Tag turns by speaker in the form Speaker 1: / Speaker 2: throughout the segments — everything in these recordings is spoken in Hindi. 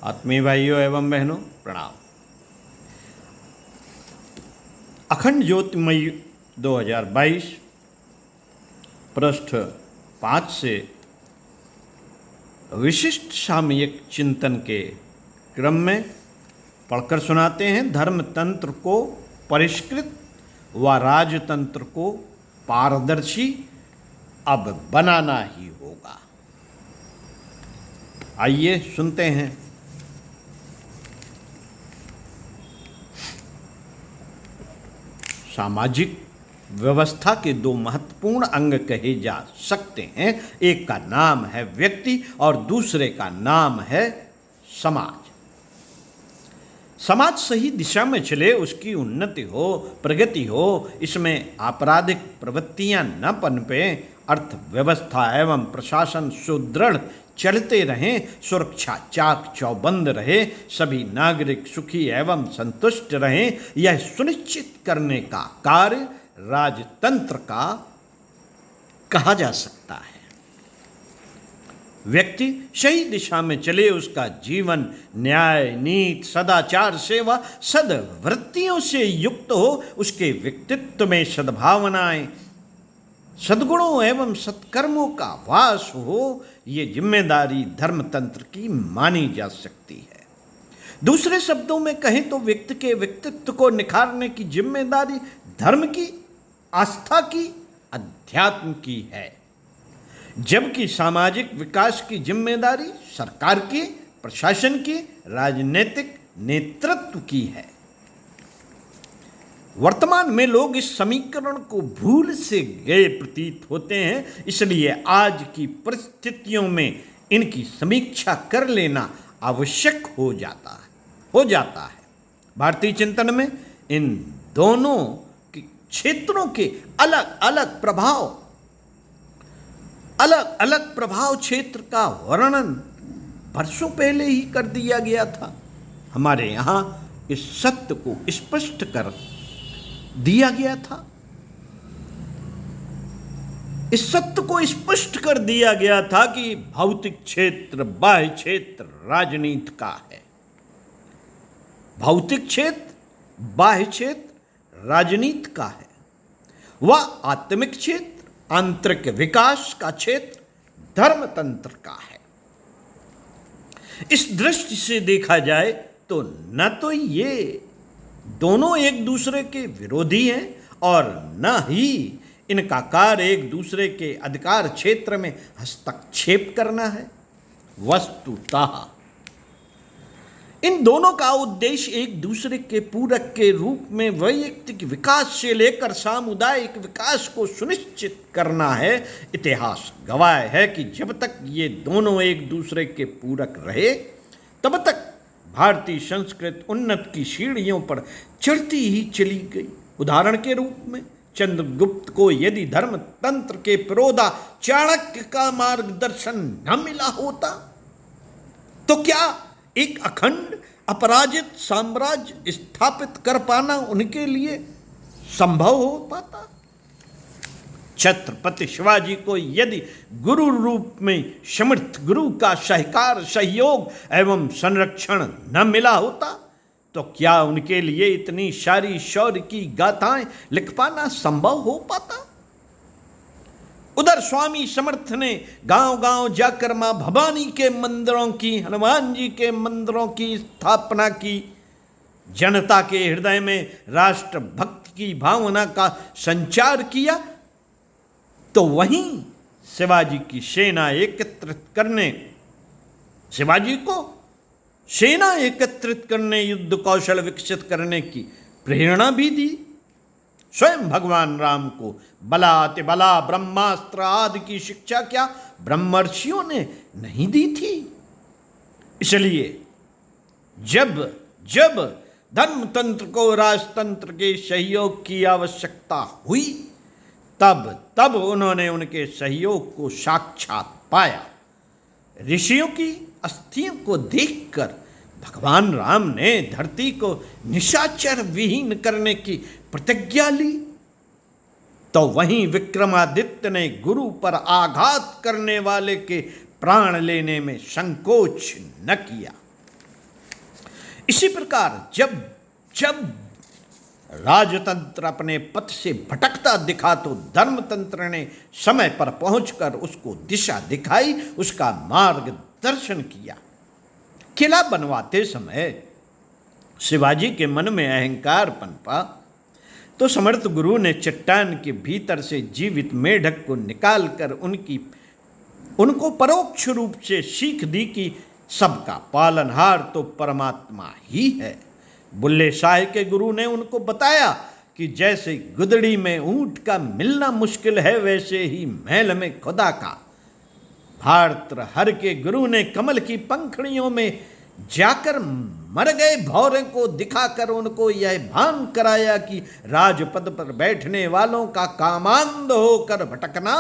Speaker 1: आत्मीय भाइयों एवं बहनों प्रणाम। अखंड ज्योतिमयी 2022 पृष्ठ 5 से विशिष्ट सामयिक चिंतन के क्रम में पढ़कर सुनाते हैं। धर्मतंत्र को परिष्कृत व राजतंत्र को पारदर्शी अब बनाना ही होगा। आइए सुनते हैं। सामाजिक व्यवस्था के दो महत्वपूर्ण अंग कहे जा सकते हैं। एक का नाम है व्यक्ति और दूसरे का नाम है समाज। समाज सही दिशा में चले, उसकी उन्नति हो, प्रगति हो, इसमें आपराधिक प्रवृत्तियां न पनपे, अर्थव्यवस्था एवं प्रशासन सुदृढ़ चलते रहें, सुरक्षा चाक चौबंद रहे, सभी नागरिक सुखी एवं संतुष्ट रहें, यह सुनिश्चित करने का कार्य राजतंत्र का कहा जा सकता है। व्यक्ति सही दिशा में चले, उसका जीवन न्याय, नीति, सदाचार, सेवा, सद्वृत्तियों से युक्त हो, उसके व्यक्तित्व में सद्भावनाएं, सद्गुणों एवं सत्कर्मों का वास हो, ये जिम्मेदारी धर्मतंत्र की मानी जा सकती है। दूसरे शब्दों में कहें तो व्यक्ति के व्यक्तित्व को निखारने की जिम्मेदारी धर्म की, आस्था की, अध्यात्म की है, जबकि सामाजिक विकास की जिम्मेदारी सरकार की, प्रशासन की, राजनीतिक नेतृत्व की है। वर्तमान में लोग इस समीकरण को भूल से गए प्रतीत होते हैं, इसलिए आज की परिस्थितियों में इनकी समीक्षा कर लेना आवश्यक हो जाता है। भारतीय चिंतन में इन दोनों के क्षेत्रों के अलग अलग प्रभाव क्षेत्र का वर्णन वर्षों पहले ही कर दिया गया था। हमारे यहाँ इस सत्य को स्पष्ट कर दिया गया था। इस सत्य को स्पष्ट कर दिया गया था कि भौतिक क्षेत्र बाह्य क्षेत्र राजनीति का है। भौतिक क्षेत्र बाह्य क्षेत्र राजनीति का है। वह आत्मिक क्षेत्र आंतरिक विकास का क्षेत्र धर्मतंत्र का है। इस दृष्टि से देखा जाए तो न तो ये दोनों एक दूसरे के विरोधी हैं और न ही इनका कार्य एक दूसरे के अधिकार क्षेत्र में हस्तक्षेप करना है। वस्तुतः इन दोनों का उद्देश्य एक दूसरे के पूरक के रूप में वैयक्तिक विकास से लेकर सामुदायिक विकास को सुनिश्चित करना है। इतिहास गवाह है कि जब तक ये दोनों एक दूसरे के पूरक रहे, तब तक भारतीय संस्कृति उन्नति की सीढ़ियों पर चढ़ती ही चली गई। उदाहरण के रूप में चंद्रगुप्त को यदि धर्मतंत्र के प्रोदा चाणक्य का मार्गदर्शन न मिला होता तो क्या एक अखंड अपराजित साम्राज्य स्थापित कर पाना उनके लिए संभव हो पाता? छत्रपति शिवाजी को यदि गुरु रूप में समर्थ गुरु का सहकार, सहयोग एवं संरक्षण न मिला होता तो क्या उनके लिए इतनी सारी शौर्य की गाथाएं लिख पाना संभव हो पाता? उधर स्वामी समर्थ ने गांव-गांव जाकर मां भवानी के मंदिरों की, हनुमान जी के मंदिरों की स्थापना की, जनता के हृदय में राष्ट्रभक्ति की भावना का संचार किया, तो वहीं शिवाजी को सेना एकत्रित करने, युद्ध कौशल विकसित करने की प्रेरणा भी दी। स्वयं भगवान राम को बला अतिबला ब्रह्मास्त्र आदि की शिक्षा क्या ब्रह्मर्षियों ने नहीं दी थी? इसलिए जब धर्मतंत्र को राजतंत्र के सहयोग की आवश्यकता हुई, तब उन्होंने उनके सहयोग को साक्षात पाया। ऋषियों की अस्थियों को देखकर भगवान राम ने धरती को निशाचर विहीन करने की प्रतिज्ञा ली, तो वहीं विक्रमादित्य ने गुरु पर आघात करने वाले के प्राण लेने में संकोच न किया। इसी प्रकार जब जब राजतंत्र अपने पथ से भटकता दिखा तो धर्मतंत्र ने समय पर पहुंचकर उसको दिशा दिखाई, उसका मार्गदर्शन किया। किला बनवाते समय शिवाजी के मन में अहंकार पनपा तो समर्थ गुरु ने चट्टान के भीतर से जीवित मेढक को निकालकर उनको परोक्ष रूप से सीख दी कि सबका पालनहार तो परमात्मा ही है। बुल्ले शाह के गुरु ने उनको बताया कि जैसे गुदड़ी में ऊंट का मिलना मुश्किल है, वैसे ही महल में खुदा का। भारतहर के गुरु ने कमल की पंखुड़ियों में जाकर मर गए भौरों को दिखाकर उनको यह भान कराया कि राजपद पर बैठने वालों का कामांध होकर भटकना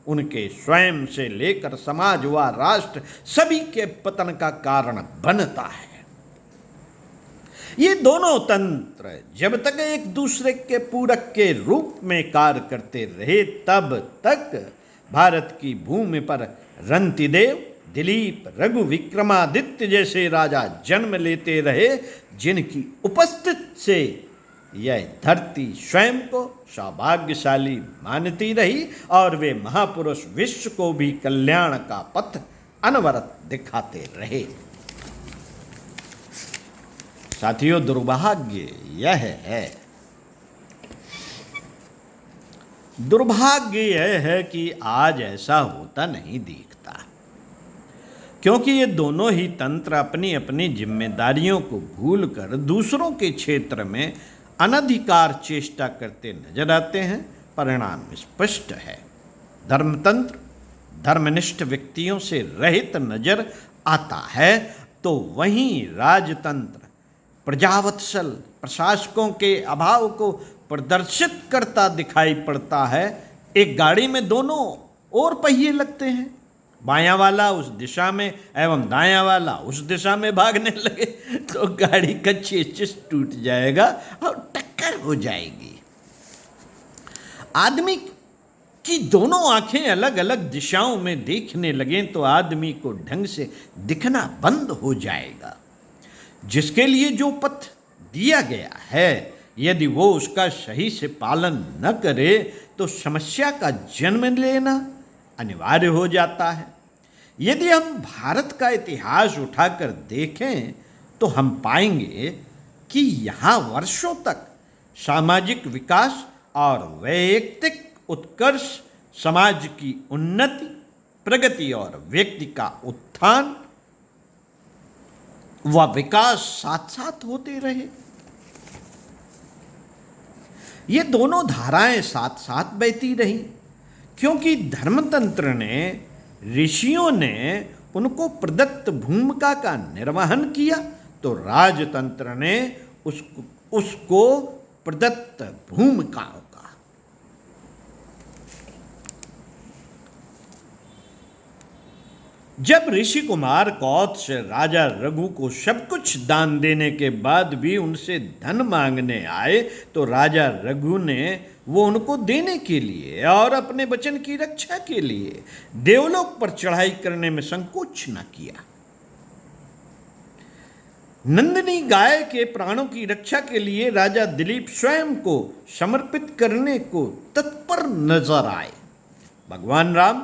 Speaker 1: उनके स्वयं से लेकर समाज व राष्ट्र सभी के पतन का कारण बनता है। ये दोनों तंत्र जब तक एक दूसरे के पूरक के रूप में कार्य करते रहे, तब तक भारत की भूमि पर रंतिदेव, दिलीप, रघु, विक्रमादित्य जैसे राजा जन्म लेते रहे, जिनकी उपस्थिति से यह धरती स्वयं को सौभाग्यशाली मानती रही और वे महापुरुष विश्व को भी कल्याण का पथ अनवरत दिखाते रहे। साथियों, दुर्भाग्य यह है कि आज ऐसा होता नहीं दिखता, क्योंकि ये दोनों ही तंत्र अपनी अपनी जिम्मेदारियों को भूलकर दूसरों के क्षेत्र में अनधिकार चेष्टा करते नजर आते हैं। परिणाम स्पष्ट है। धर्मतंत्र धर्मनिष्ठ व्यक्तियों से रहित नजर आता है, तो वहीं राजतंत्र प्रजावत्सल प्रशासकों के अभाव को प्रदर्शित करता दिखाई पड़ता है। एक गाड़ी में दोनों और पहिए लगते हैं, बायां वाला उस दिशा में एवं दायां वाला उस दिशा में भागने लगे तो गाड़ी का चेसिस टूट जाएगा और टक्कर हो जाएगी। आदमी की दोनों आंखें अलग अलग दिशाओं में देखने लगें तो आदमी को ढंग से दिखना बंद हो जाएगा। जिसके लिए जो पथ दिया गया है, यदि वो उसका सही से पालन न करे तो समस्या का जन्म लेना अनिवार्य हो जाता है। यदि हम भारत का इतिहास उठाकर देखें तो हम पाएंगे कि यहाँ वर्षों तक सामाजिक विकास और वैयक्तिक उत्कर्ष, समाज की उन्नति, प्रगति और व्यक्ति का उत्थान व विकास साथ साथ होते रहे। ये दोनों धाराएं साथ साथ बहती रही, क्योंकि धर्मतंत्र ने, ऋषियों ने उनको प्रदत्त भूमिका का निर्वहन किया, तो राजतंत्र ने उसको प्रदत्त भूमिकाओं का। जब ऋषि कुमार कौत्स राजा रघु को सब कुछ दान देने के बाद भी उनसे धन मांगने आए, तो राजा रघु ने वो उनको देने के लिए और अपने वचन की रक्षा के लिए देवलोक पर चढ़ाई करने में संकोच न किया। नंदिनी गाय के प्राणों की रक्षा के लिए राजा दिलीप स्वयं को समर्पित करने को तत्पर नजर आए। भगवान राम,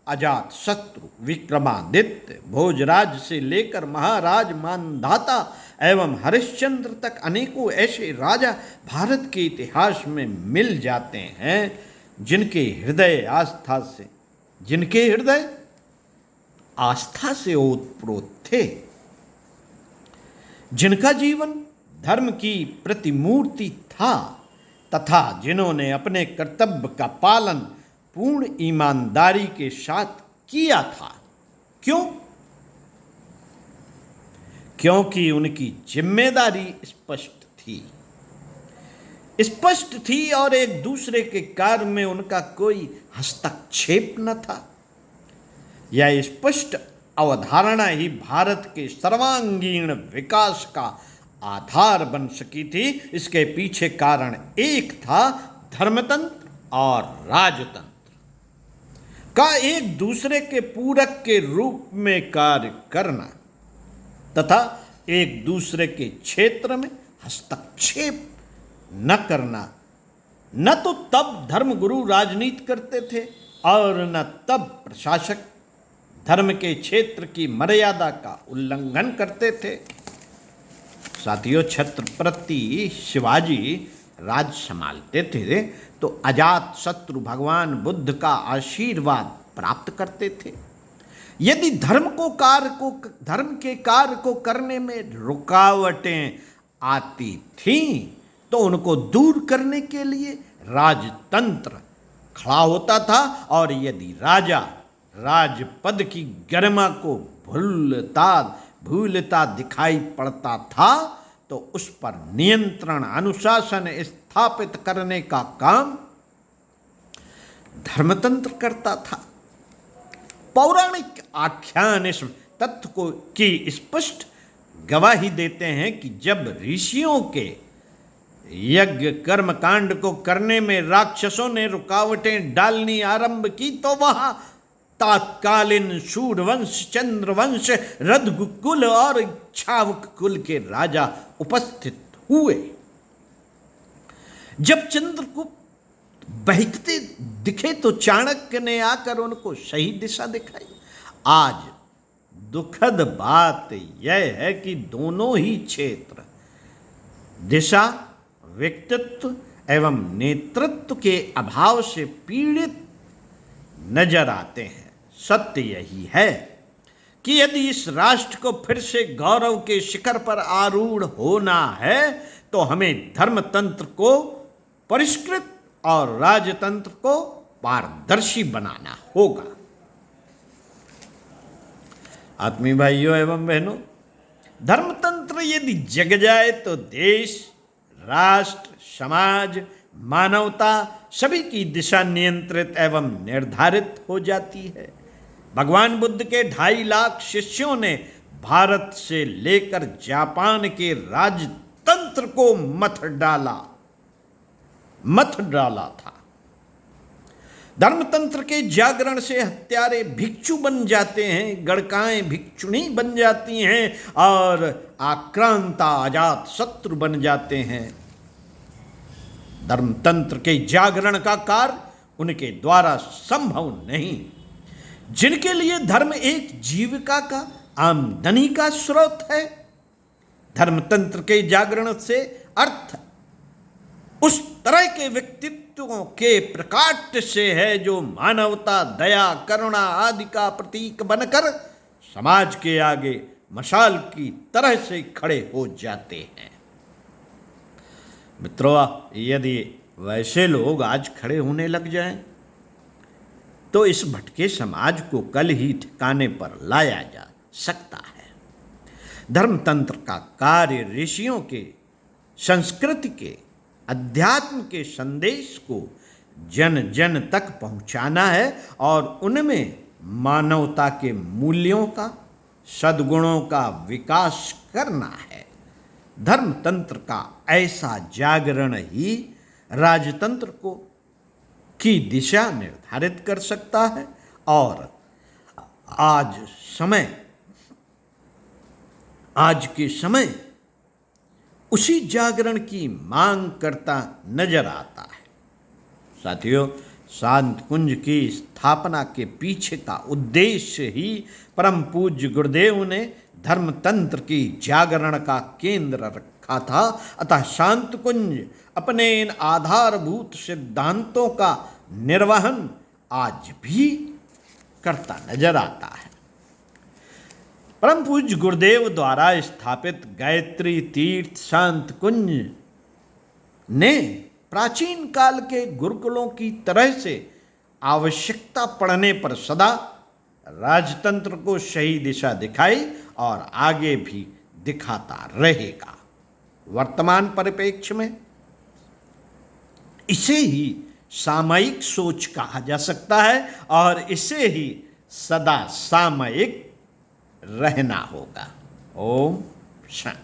Speaker 1: अजात शत्रु, विक्रमादित्य, भोजराज से लेकर महाराज मानधाता एवं हरिश्चंद्र तक अनेकों ऐसे राजा भारत के इतिहास में मिल जाते हैं जिनके हृदय आस्था से ओतप्रोत थे, जिनका जीवन धर्म की प्रतिमूर्ति था तथा जिन्होंने अपने कर्तव्य का पालन पूर्ण ईमानदारी के साथ किया था। क्यों? क्योंकि उनकी जिम्मेदारी स्पष्ट थी और एक दूसरे के कार्य में उनका कोई हस्तक्षेप न था। यह स्पष्ट अवधारणा ही भारत के सर्वांगीण विकास का आधार बन सकी थी। इसके पीछे कारण एक था, धर्मतंत्र और राजतंत्र का एक दूसरे के पूरक के रूप में कार्य करना तथा एक दूसरे के क्षेत्र में हस्तक्षेप न करना। न तो तब धर्मगुरु राजनीति करते थे और न तब प्रशासक धर्म के क्षेत्र की मर्यादा का उल्लंघन करते थे। साथियों, छत्रपति शिवाजी राज संभालते थे तो अजात शत्रु भगवान बुद्ध का आशीर्वाद प्राप्त करते थे। यदि धर्म के कार्य को करने में रुकावटें आती थीं तो उनको दूर करने के लिए राजतंत्र खड़ा होता था, और यदि राजा राजपद की गरिमा को भूलता दिखाई पड़ता था तो उस पर नियंत्रण अनुशासन स्थापित करने का काम धर्मतंत्र करता था। पौराणिक आख्यान इस तथ्य की स्पष्ट गवाही देते हैं कि जब ऋषियों के यज्ञ कर्म कांड को करने में राक्षसों ने रुकावटें डालनी आरंभ की तो वहां तात्कालीन सूर्यवंश, चंद्रवंश, रघुकुल और इक्ष्वाकु कुल के राजा उपस्थित हुए। जब चंद्रगुप्त बहकते दिखे तो चाणक्य ने आकर उनको सही दिशा दिखाई। आज दुखद बात यह है कि दोनों ही क्षेत्र दिशा, व्यक्तित्व एवं नेतृत्व के अभाव से पीड़ित नजर आते हैं। सत्य यही है कि यदि इस राष्ट्र को फिर से गौरव के शिखर पर आरूढ़ होना है तो हमें धर्मतंत्र को परिष्कृत और राजतंत्र को पारदर्शी बनाना होगा। आत्मीय भाइयों एवं बहनों, धर्मतंत्र यदि जग जाए तो देश, राष्ट्र, समाज, मानवता सभी की दिशा नियंत्रित एवं निर्धारित हो जाती है। भगवान बुद्ध के 2.5 लाख शिष्यों ने भारत से लेकर जापान के राजतंत्र को मथ डाला था। धर्मतंत्र के जागरण से हत्यारे भिक्षु बन जाते हैं, गणकाएं भिक्षुणी बन जाती हैं और आक्रांता अजात शत्रु बन जाते हैं। धर्मतंत्र के जागरण का कार्य उनके द्वारा संभव नहीं। जिनके लिए धर्म एक जीविका का, आमदनी का स्रोत है, धर्मतंत्र के जागरण से अर्थ उस तरह के व्यक्तित्वों के प्रकाट्य से है जो मानवता, दया, करुणा आदि का प्रतीक बनकर समाज के आगे मशाल की तरह से खड़े हो जाते हैं। मित्रों, यदि वैसे लोग आज खड़े होने लग जाएं, तो इस भटके समाज को कल ही ठिकाने पर लाया जा सकता है। धर्मतंत्र का कार्य ऋषियों के, संस्कृति के, अध्यात्म के संदेश को जन जन तक पहुंचाना है और उनमें मानवता के मूल्यों का, सद्गुणों का विकास करना है। धर्मतंत्र का ऐसा जागरण ही राजतंत्र की दिशा निर्धारित कर सकता है और आज के समय उसी जागरण की मांग करता नजर आता है। साथियों, शांत कुंज की स्थापना के पीछे का उद्देश्य ही परम पूज्य गुरुदेव ने धर्मतंत्र की जागरण का केंद्र रखा था। अतः शांत कुंज अपने इन आधारभूत सिद्धांतों का निर्वहन आज भी करता नजर आता है। परम पूज्य गुरुदेव द्वारा स्थापित गायत्री तीर्थ शांत कुंज ने प्राचीन काल के गुरुकुलों की तरह से आवश्यकता पड़ने पर सदा राजतंत्र को सही दिशा दिखाई और आगे भी दिखाता रहेगा। वर्तमान परिप्रेक्ष्य में इसे ही सामयिक सोच कहा जा सकता है और इसे ही सदा सामयिक रहना होगा। ओम शांति।